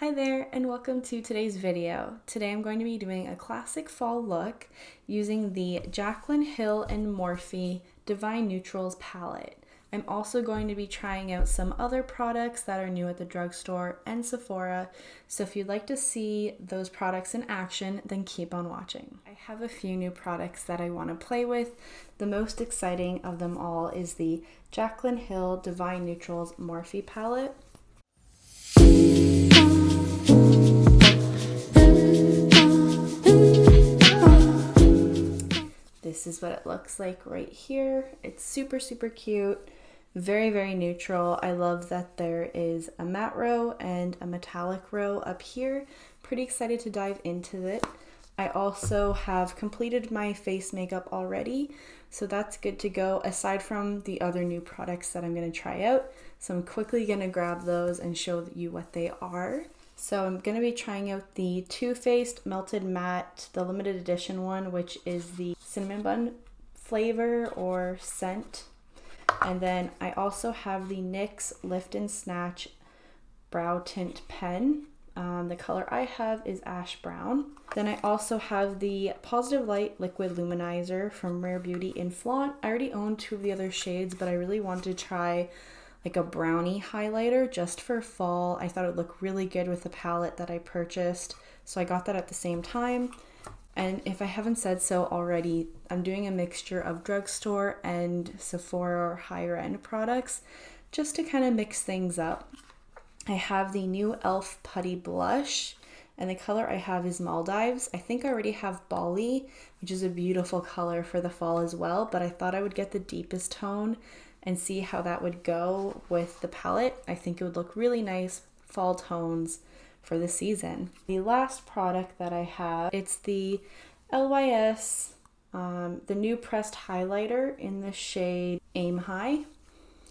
Hi there and welcome to today's video. Today I'm going to be doing a classic fall look using the Jaclyn Hill and Morphe Divine Neutrals palette. I'm also going to be trying out some other products that are new at the drugstore and Sephora, so if you'd like to see those products in action, then keep on watching. I have a few new products that I want to play with. The most exciting of them all is the Jaclyn Hill Divine Neutrals Morphe palette. This is what it looks like right here. It's super cute, very neutral. I love that there is a matte row and a metallic row up here. Pretty excited to dive into it. I also have completed my face makeup already, so that's good to go aside from the other new products that I'm going to try out. So I'm quickly going to grab those and show you what they are. So I'm going to be trying out the Too Faced Melted Matte, the limited edition one, which is the cinnamon bun flavor or scent. And then I also have the NYX Lift and Snatch Brow Tint Pen. The color I have is ash brown. Then I also have the Positive Light Liquid Luminizer from Rare Beauty in Flaunt. I already own two of the other shades, but I really wanted to try like a brownie highlighter just for fall. I thought it would look really good with the palette that I purchased, so I got that at the same time. And if I haven't said so already, I'm doing a mixture of drugstore and Sephora or higher end products just to kind of mix things up. I have the new E.L.F. Putty Blush, and the color I have is Maldives. I think I already have Bali, which is a beautiful color for the fall as well, but I thought I would get the deepest tone and see how that would go with the palette. I think it would look really nice, fall tones for the season. The last product that I have, it's the LYS, the new pressed highlighter in the shade Aim High.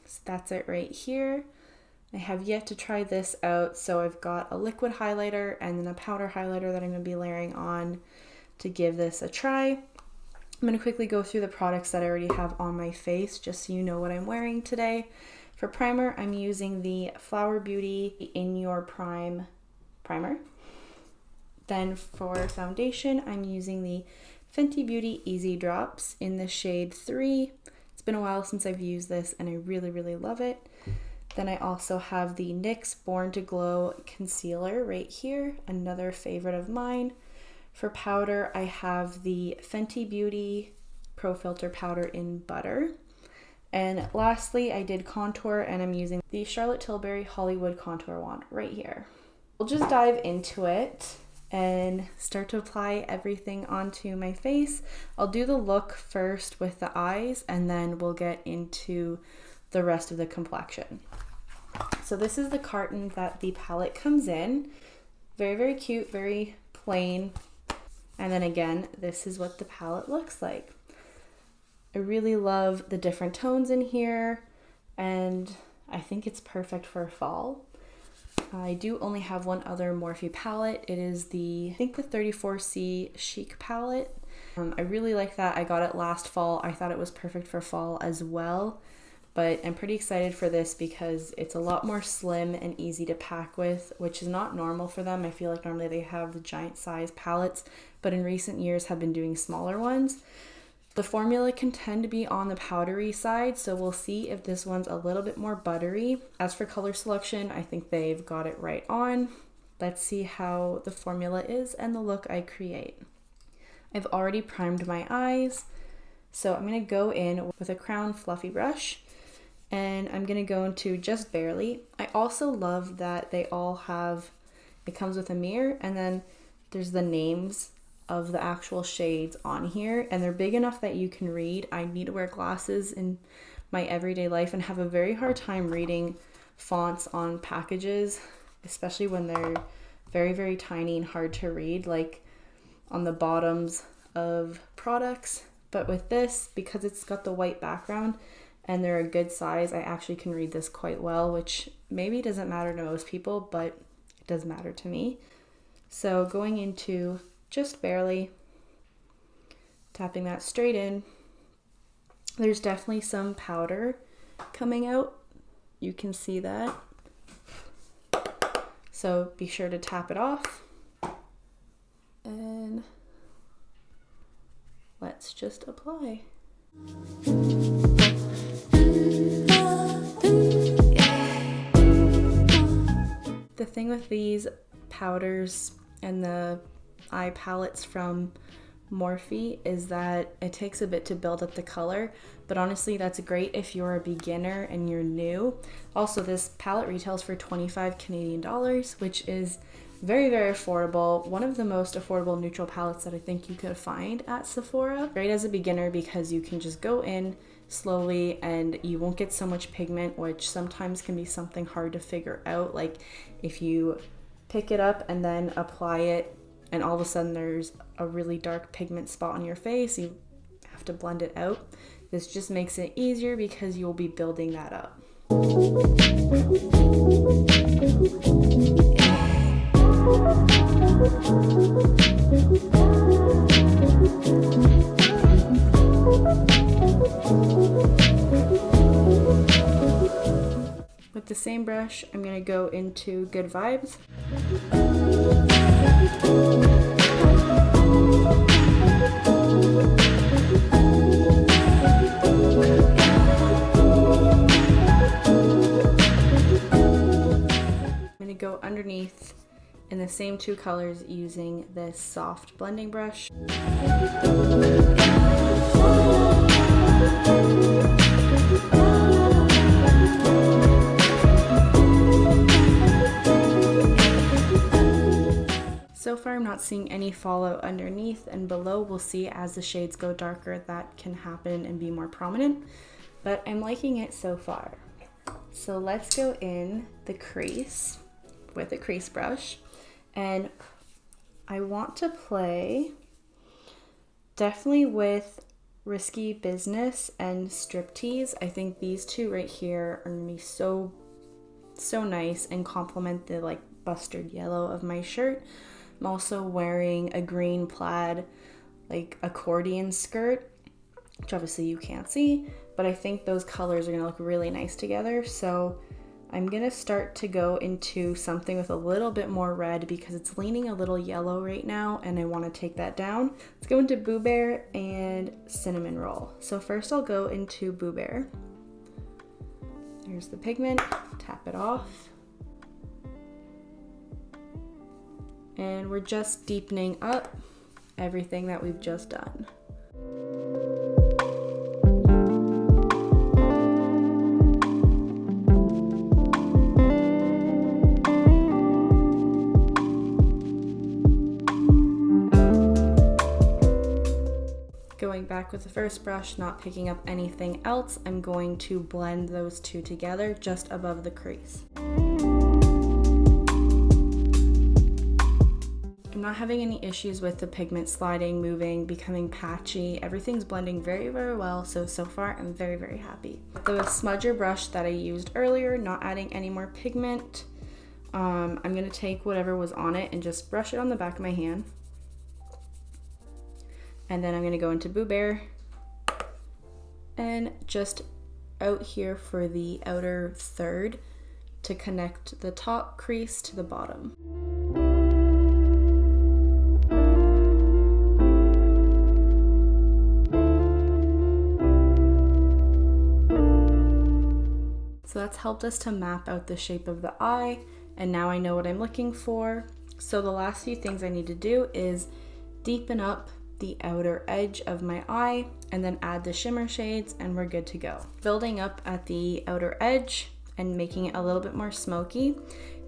So that's it right here. I have yet to try this out, so I've got a liquid highlighter and then a powder highlighter that I'm going to be layering on to give this a try. I'm going to quickly go through the products that I already have on my face just so you know what I'm wearing today. For primer, I'm using the Flower Beauty In Your Prime primer. Then for foundation, I'm using the Fenty Beauty Eaze Drops in the shade 3. It's been a while since I've used this and I really love it. Then I also have the NYX Born to Glow Concealer right here, another favorite of mine. For powder, I have the Fenty Beauty Pro Filter powder in Butter. And lastly, I did contour and I'm using the Charlotte Tilbury Hollywood Contour Wand right here. We'll just dive into it and start to apply everything onto my face. I'll do the look first with the eyes and then we'll get into the rest of the complexion. So this is the carton that the palette comes in. Very cute, very plain. And then again, this is what the palette looks like. I really love the different tones in here and I think it's perfect for fall. I do only have one other Morphe palette. It is I think the 34C Chic palette. I really like that. I got it last fall. I thought it was perfect for fall as well, but I'm pretty excited for this because it's a lot more slim and easy to pack with, which is not normal for them. I feel like normally they have the giant size palettes, but in recent years have been doing smaller ones. The formula can tend to be on the powdery side, so we'll see if this one's a little bit more buttery. As for color selection, I think they've got it right on. Let's see how the formula is and the look I create. I've already primed my eyes, so I'm going to go in with a Crown Fluffy brush and I'm going to go into Just Barely. I also love that they all have, it comes with a mirror and then there's the names of the actual shades on here and they're big enough that you can read. I need to wear glasses in my everyday life and have a very hard time reading fonts on packages, especially when they're very tiny and hard to read, like on the bottoms of products. But with this, because it's got the white background and they're a good size, I actually can read this quite well, which maybe doesn't matter to most people, but it does matter to me. So going into Just Barely, tapping that straight in. There's definitely some powder coming out. You can see that. So be sure to tap it off. And let's just apply. The thing with these powders and the eye palettes from Morphe is that it takes a bit to build up the color, but honestly that's great if you're a beginner and you're new. Also, this palette retails for 25 Canadian dollars, which is very, very affordable. One of the most affordable neutral palettes that I think you could find at Sephora. Great as a beginner because you can just go in slowly and you won't get so much pigment, which sometimes can be something hard to figure out. Like if you pick it up and then apply it and all of a sudden there's a really dark pigment spot on your face, you have to blend it out. This just makes it easier because you'll be building that up. With the same brush, I'm going to go into Good Vibes. I'm going to go underneath in the same two colors using this soft blending brush. So far I'm not seeing any fallout underneath, and below we'll see as the shades go darker that can happen and be more prominent, but I'm liking it so far. So let's go in the crease with a crease brush, and I want to play definitely with Risky Business and Striptease. I think these two right here are gonna be so nice and complement the like mustard yellow of my shirt. I'm also wearing a green plaid like accordion skirt, which obviously you can't see, but I think those colors are gonna look really nice together. So I'm gonna start to go into something with a little bit more red because it's leaning a little yellow right now and I wanna take that down. Let's go into Boo Bear and Cinnamon Roll. So first I'll go into Boo Bear. There's the pigment, tap it off. And we're just deepening up everything that we've just done. Going back with the first brush, not picking up anything else, I'm going to blend those two together just above the crease. I'm not having any issues with the pigment sliding, moving, becoming patchy. Everything's blending very, very well. So far I'm very, very happy. The smudger brush that I used earlier, not adding any more pigment. I'm gonna take whatever was on it and just brush it on the back of my hand. And then I'm gonna go into Boo Bear and just out here for the outer third to connect the top crease to the bottom. So that's helped us to map out the shape of the eye, and now I know what I'm looking for. So the last few things I need to do is deepen up the outer edge of my eye and then add the shimmer shades and we're good to go. Building up at the outer edge and making it a little bit more smoky,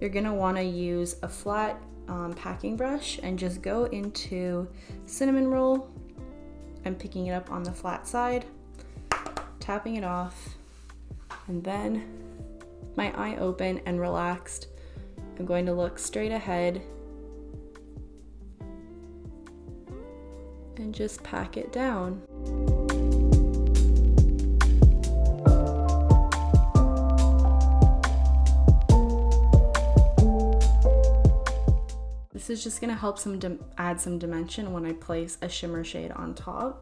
you're gonna wanna use a flat packing brush and just go into Cinnamon Roll and picking it up on the flat side, tapping it off, and then my eye open and relaxed. I'm going to look straight ahead and just pack it down. This is just gonna help add some dimension when I place a shimmer shade on top.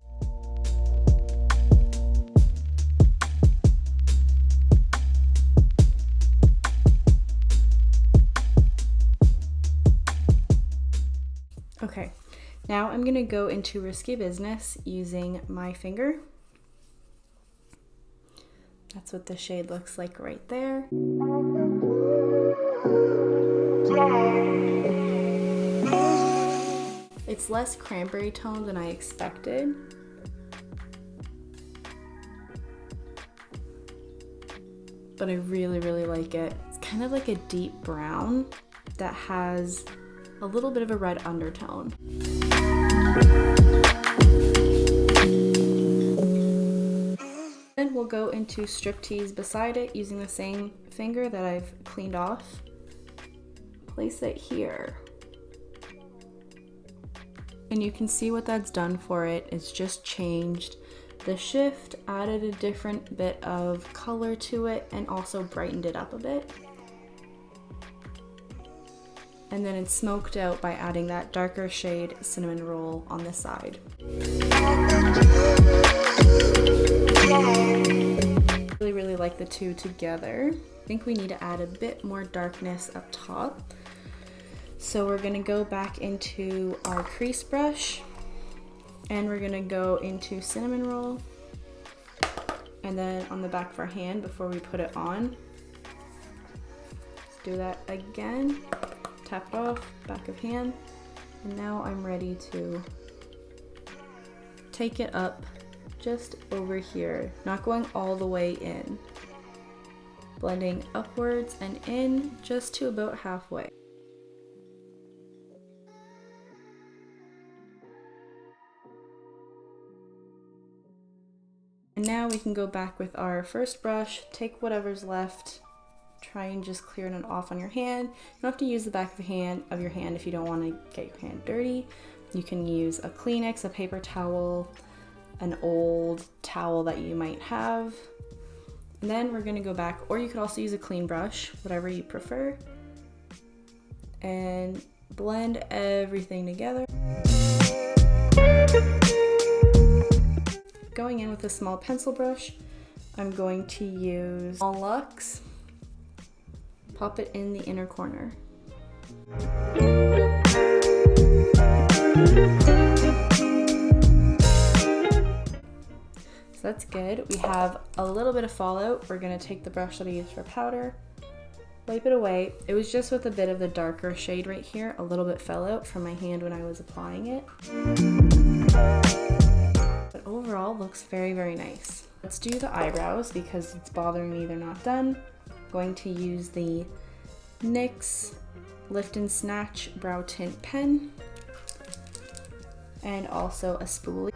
Okay, now I'm gonna go into Risky Business using my finger. That's what the shade looks like right there. It's less cranberry tone than I expected. But I really, really like it. It's kind of like a deep brown that has a little bit of a red undertone. Then we'll go into Striptease beside it using the same finger that I've cleaned off. Place it here. And you can see what that's done for it. It's just changed the shift, added a different bit of color to it, and also brightened it up a bit. And then it's smoked out by adding that darker shade Cinnamon Roll on the side. Really, really like the two together. I think we need to add a bit more darkness up top. So we're gonna go back into our crease brush and we're gonna go into Cinnamon Roll. And then on the back of our hand before we put it on, let's do that again. Tap it off, back of hand. And now I'm ready to take it up just over here, not going all the way in. Blending upwards and in just to about halfway. And now we can go back with our first brush, take whatever's left, try and just clear it off on your hand. You don't have to use the back of your hand if you don't want to get your hand dirty. You can use a Kleenex, a paper towel, an old towel that you might have. And then we're gonna go back, or you could also use a clean brush, whatever you prefer, and blend everything together. Going in with a small pencil brush, I'm going to use All Luxe, pop it in the inner corner. So that's good. We have a little bit of fallout. We're gonna take the brush that I used for powder, wipe it away. It was just with a bit of the darker shade right here. A little bit fell out from my hand when I was applying it. But overall, looks very, very nice. Let's do the eyebrows because it's bothering me they're not done. I'm going to use the NYX Lift and Snatch Brow Tint Pen and also a spoolie.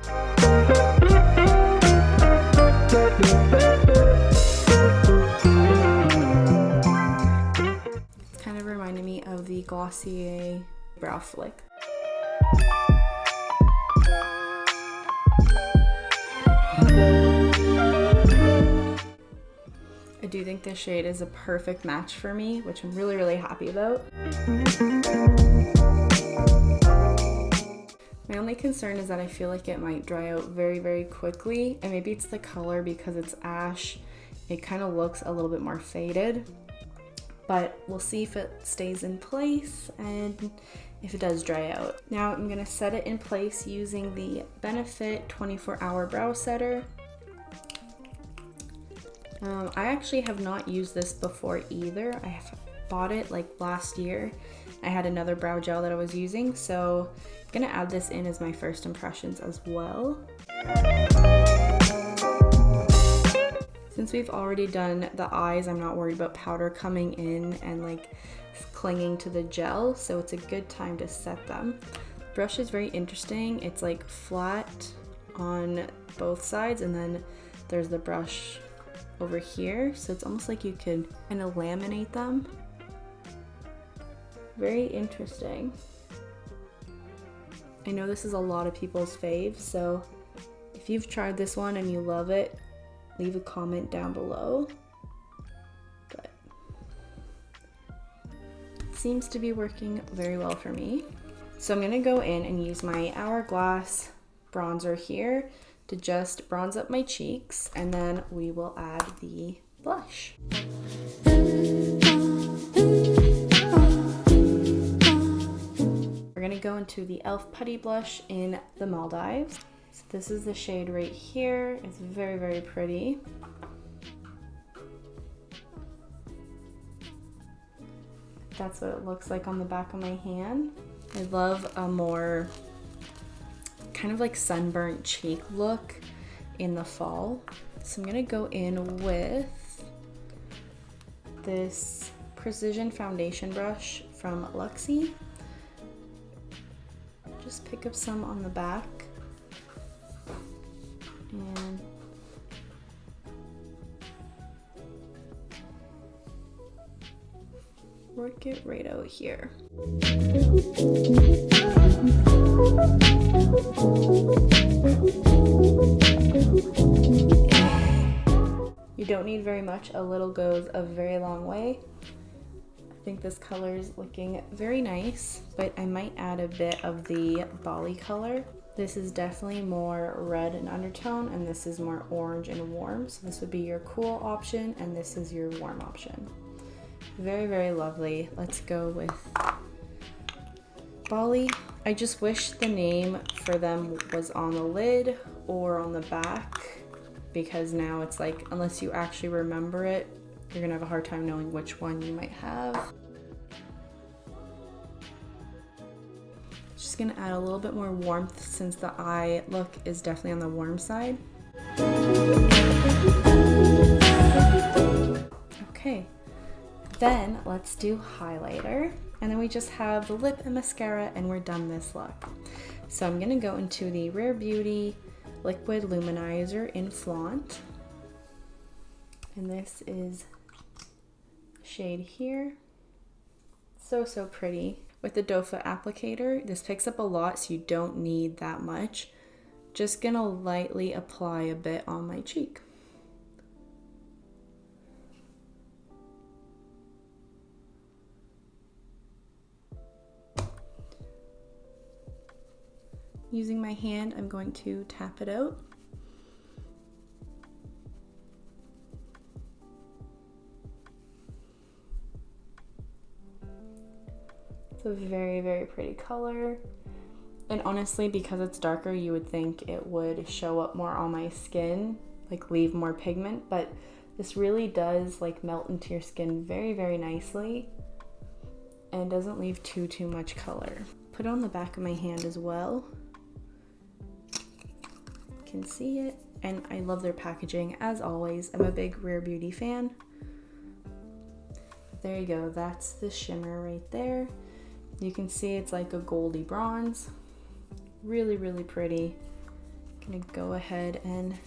It's kind of reminding me of the Glossier Brow Flick. I do think this shade is a perfect match for me, which I'm really, really happy about. My only concern is that I feel like it might dry out very, very quickly, and maybe it's the color because it's ash. It kind of looks a little bit more faded, but we'll see if it stays in place and if it does dry out. Now I'm gonna set it in place using the Benefit 24-Hour Brow Setter. I actually have not used this before either. I have bought it like last year. I had another brow gel that I was using, so I'm gonna add this in as my first impressions as well. Since we've already done the eyes, I'm not worried about powder coming in and like clinging to the gel, so it's a good time to set them. The brush is very interesting. It's like flat on both sides, and then there's the brush over here, so it's almost like you could kind of laminate them. Very interesting. I know this is a lot of people's faves, so if you've tried this one and you love it, leave a comment down below. But it seems to be working very well for me. So I'm gonna go in and use my Hourglass bronzer here to just bronze up my cheeks, and then we will add the blush. We're gonna gonna go into the E.L.F. Putty Blush in the Maldives. So this is the shade right here. It's very, very pretty. That's what it looks like on the back of my hand. I love a more kind of like sunburnt cheek look in the fall. So I'm gonna go in with this Precision Foundation brush from Luxie. Just pick up some on the back and work it right out here. You don't need very much, a little goes a very long way. I think this color is looking very nice, but I might add a bit of the Bali color. This is definitely more red in undertone, and this is more orange and warm. So this would be your cool option, and this is your warm option. Very, very lovely. Let's go with Bali. I just wish the name for them was on the lid or on the back, because now it's like, unless you actually remember it, you're gonna have a hard time knowing which one you might have. Just gonna add a little bit more warmth since the eye look is definitely on the warm side. Okay, then let's do highlighter. And then we just have the lip and mascara, and we're done this look. So I'm gonna go into the Rare Beauty Liquid Luminizer in Flaunt. And this is shade here. So, so pretty. With the doe foot applicator, this picks up a lot, so you don't need that much. Just gonna lightly apply a bit on my cheek. Using my hand, I'm going to tap it out. It's a very, very pretty color. And honestly, because it's darker, you would think it would show up more on my skin, like leave more pigment, but this really does like melt into your skin very, very nicely and doesn't leave too much color. Put it on the back of my hand as well. Can see it, and I love their packaging as always. I'm a big Rare Beauty fan. There you go, that's the shimmer right there. You can see it's like a goldy bronze. Really, really pretty. Gonna go ahead and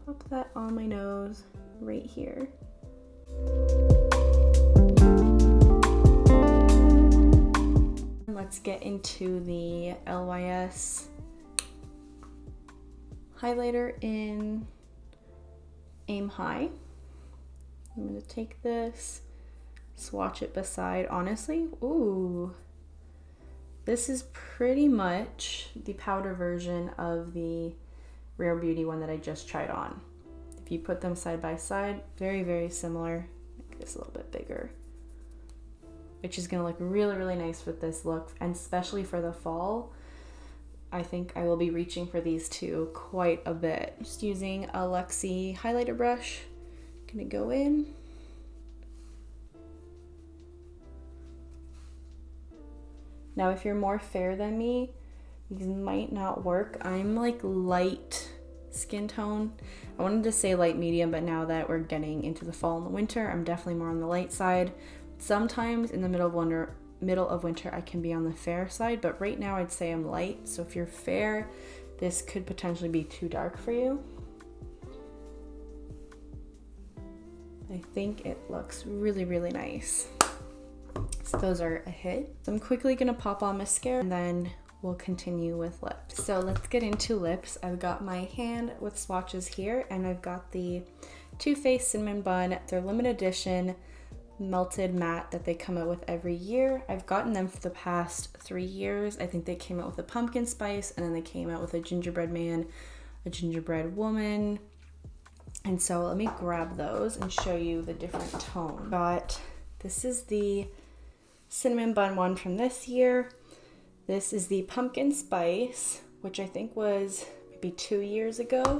pop that on my nose right here. Let's get into the LYS highlighter in Aim High. I'm gonna take this, swatch it beside, honestly, ooh, this is pretty much the powder version of the Rare Beauty one that I just tried on. If you put them side by side, very, very similar. Make this a little bit bigger, which is gonna look really, really nice with this look, and especially for the fall. I think I will be reaching for these two quite a bit. Just using a Luxie highlighter brush. Gonna go in. Now, if you're more fair than me, these might not work. I'm like light skin tone. I wanted to say light medium, but now that we're getting into the fall and the winter, I'm definitely more on the light side. Sometimes in the middle of winter I can be on the fair side, but right now I'd say I'm light. So if you're fair, this could potentially be too dark for you. I think it looks really, really nice. So those are a hit. So I'm quickly gonna pop on mascara, and then we'll continue with lips. So let's get into lips. I've got my hand with swatches here, and I've got the Too Faced Cinnamon Bun. They're limited edition melted matte that they come out with every year. I've gotten them for the past 3 years. I think they came out with a pumpkin spice, and then they came out with a gingerbread man, a gingerbread woman. And so let me grab those and show you the different tone. This is the Cinnamon Bun one from this year. This is the Pumpkin Spice, which I think was maybe 2 years ago.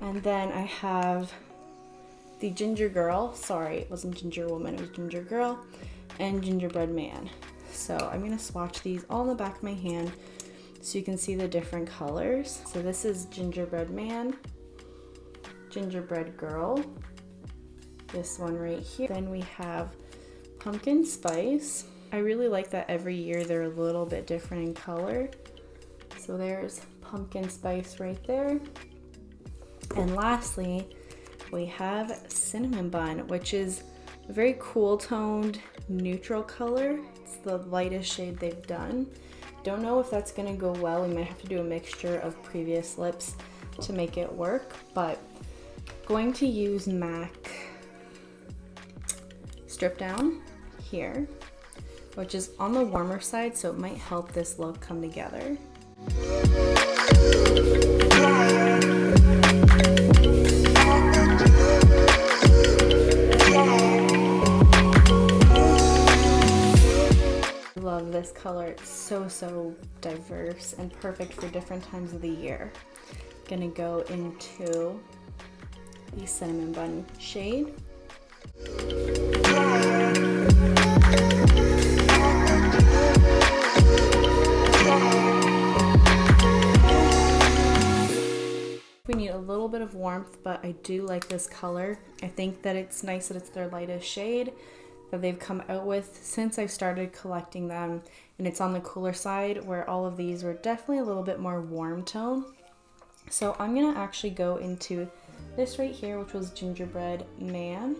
And then I have the Ginger Girl. Sorry, it wasn't Ginger Woman, it was Ginger Girl. And Gingerbread Man. So I'm gonna swatch these all in the back of my hand so you can see the different colors. So this is Gingerbread Man, Gingerbread Girl, this one right here. Then we have Pumpkin Spice. I really like that every year they're a little bit different in color. So there's Pumpkin Spice right there. And lastly, we have Cinnamon Bun, which is a very cool toned neutral color. It's the lightest shade they've done. Don't know if that's gonna go well. We might have to do a mixture of previous lips to make it work, but going to use MAC Strip Down here, which is on the warmer side, so it might help this look come together. Love this color. It's so diverse and perfect for different times of the year. Gonna go into the Cinnamon Bun shade. We need a little bit of warmth, but I do like this color. I think that it's nice that it's their lightest shade that they've come out with since I started collecting them, and it's on the cooler side where all of these were definitely a little bit more warm tone. So I'm gonna actually go into this right here, which was Gingerbread Man.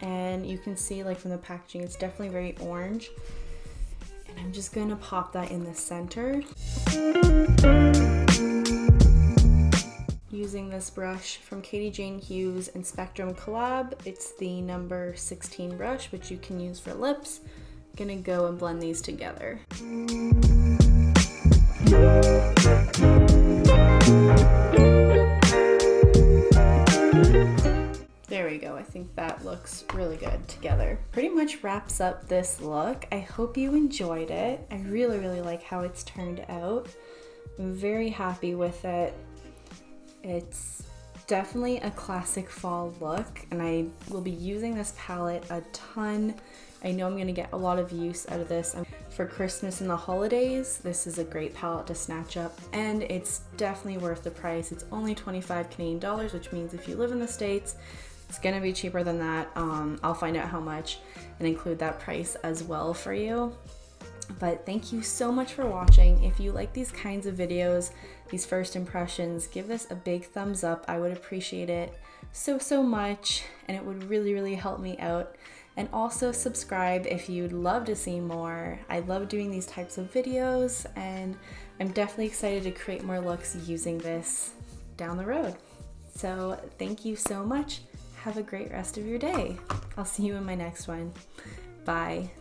And you can see like from the packaging, it's definitely very orange. And I'm just gonna pop that in the center. Using this brush from Katie Jane Hughes and Spectrum collab. It's the number 16 brush, which you can use for lips. I'm gonna go and blend these together. There we go. I think that looks really good together. Pretty much wraps up this look. I hope you enjoyed it. I really like how it's turned out. I'm very happy with it. It's definitely a classic fall look, and I will be using this palette a ton. I know I'm gonna get a lot of use out of this. For Christmas and the holidays, this is a great palette to snatch up, and it's definitely worth the price. It's only 25 Canadian dollars, which means if you live in the States, it's gonna be cheaper than that. I'll find out how much and include that price as well for you. But thank you so much for watching. If you like these kinds of videos, these first impressions, give this a big thumbs up. I would appreciate it so much, and it would really help me out. And also subscribe if you'd love to see more. I love doing these types of videos, and I'm definitely excited to create more looks using this down the road. So thank you so much. Have a great rest of your day. I'll see you in my next one. Bye.